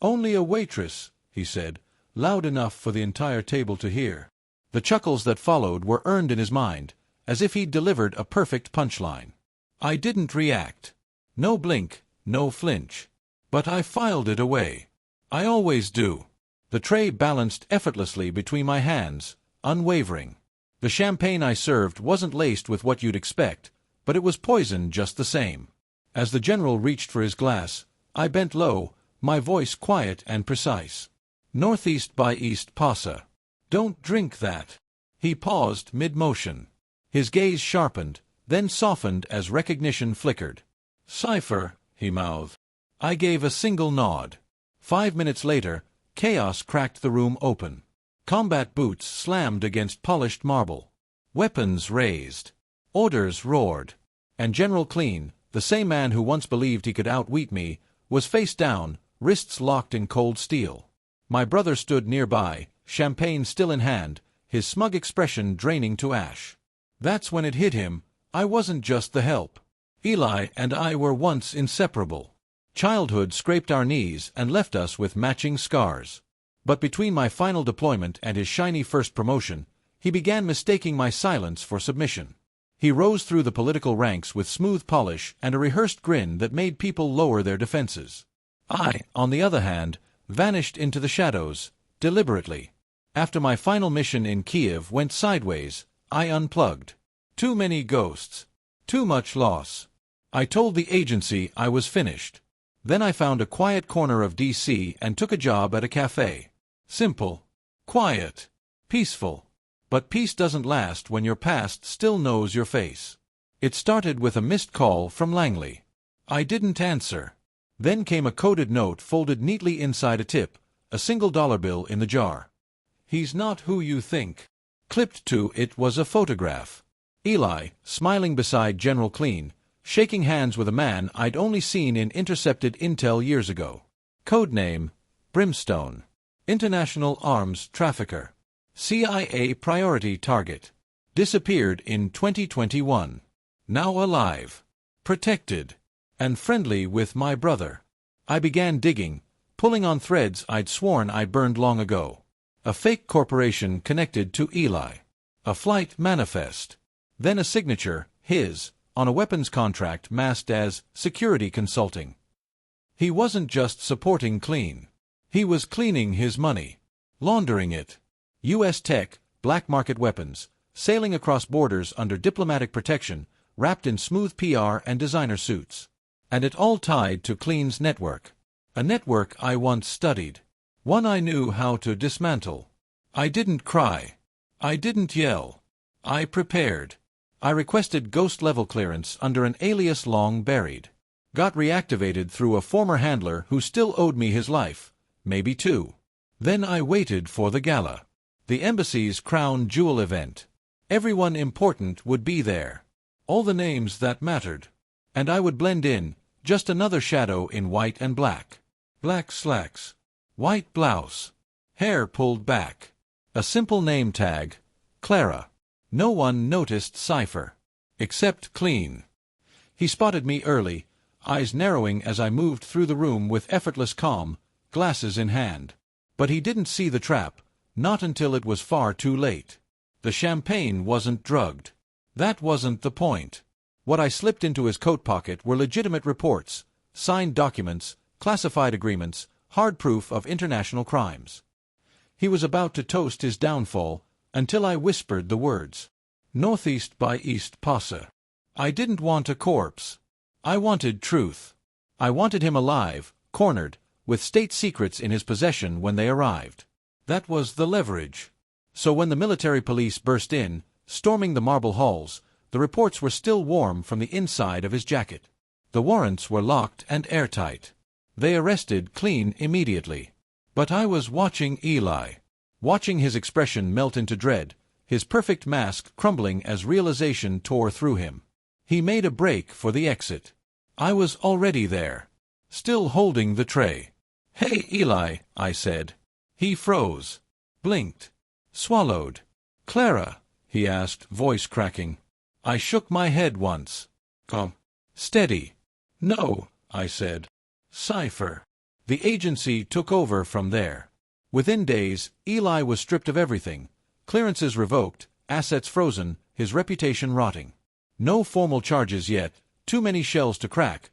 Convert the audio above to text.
"Only a waitress," he said, loud enough for the entire table to hear. The chuckles that followed were earned in his mind, as if he'd delivered a perfect punchline. I didn't react. No blink, no flinch. But I filed it away. I always do. The tray balanced effortlessly between my hands, unwavering. The champagne I served wasn't laced with what you'd expect, but it was poison just the same. As the general reached for his glass, I bent low, my voice quiet and precise. "Northeast by east passa. Don't drink that." He paused mid-motion. His gaze sharpened, then softened as recognition flickered. "Cipher," he mouthed. I gave a single nod. 5 minutes later, chaos cracked the room open. Combat boots slammed against polished marble. Weapons raised. Orders roared. And General Clean, the same man who once believed he could outwit me, was face down, wrists locked in cold steel. My brother stood nearby, champagne still in hand, his smug expression draining to ash. That's when it hit him. I wasn't just the help. Eli and I were once inseparable. Childhood scraped our knees and left us with matching scars. But between my final deployment and his shiny first promotion, he began mistaking my silence for submission. He rose through the political ranks with smooth polish and a rehearsed grin that made people lower their defenses. I, on the other hand, vanished into the shadows, deliberately. After my final mission in Kiev went sideways, I unplugged. Too many ghosts. Too much loss. I told the agency I was finished. Then I found a quiet corner of D.C. and took a job at a cafe. Simple. Quiet. Peaceful. But peace doesn't last when your past still knows your face. It started with a missed call from Langley. I didn't answer. Then came a coded note folded neatly inside a tip, a single dollar bill in the jar. "He's not who you think." Clipped to it was a photograph. Eli, smiling beside General Clean, shaking hands with a man I'd only seen in intercepted intel years ago. Codename, Brimstone. International arms trafficker. CIA priority target. Disappeared in 2021. Now alive. Protected. And friendly with my brother. I began digging, pulling on threads I'd sworn I burned long ago. A fake corporation connected to Eli. A flight manifest. Then a signature, his, on a weapons contract masked as security consulting. He wasn't just supporting Clean. He was cleaning his money. Laundering it. U.S. tech, black market weapons, sailing across borders under diplomatic protection, wrapped in smooth PR and designer suits. And it all tied to Clean's network. A network I once studied. One I knew how to dismantle. I didn't cry. I didn't yell. I prepared. I requested ghost-level clearance under an alias long buried. Got reactivated through a former handler who still owed me his life, maybe two. Then I waited for the gala. The embassy's crown jewel event. Everyone important would be there. All the names that mattered. And I would blend in, just another shadow in white and black. Black slacks. White blouse. Hair pulled back. A simple name tag. Clara. No one noticed Cipher. Except Clean. He spotted me early, eyes narrowing as I moved through the room with effortless calm, glasses in hand. But he didn't see the trap, not until it was far too late. The champagne wasn't drugged. That wasn't the point. What I slipped into his coat pocket were legitimate reports, signed documents, classified agreements, hard proof of international crimes. He was about to toast his downfall, until I whispered the words. Northeast by east passa. I didn't want a corpse. I wanted truth. I wanted him alive, cornered, with state secrets in his possession when they arrived. That was the leverage. So when the military police burst in, storming the marble halls, the reports were still warm from the inside of his jacket. The warrants were locked and airtight. They arrested Clean immediately. But I was watching Eli. Watching his expression melt into dread, his perfect mask crumbling as realization tore through him. He made a break for the exit. I was already there. Still holding the tray. "Hey, Eli," I said. He froze. Blinked. Swallowed. "Clara?" he asked, voice cracking. I shook my head once. "Come. Steady." "No," I said. "Cipher." The agency took over from there. Within days, Eli was stripped of everything, clearances revoked, assets frozen, his reputation rotting. No formal charges yet, too many shells to crack,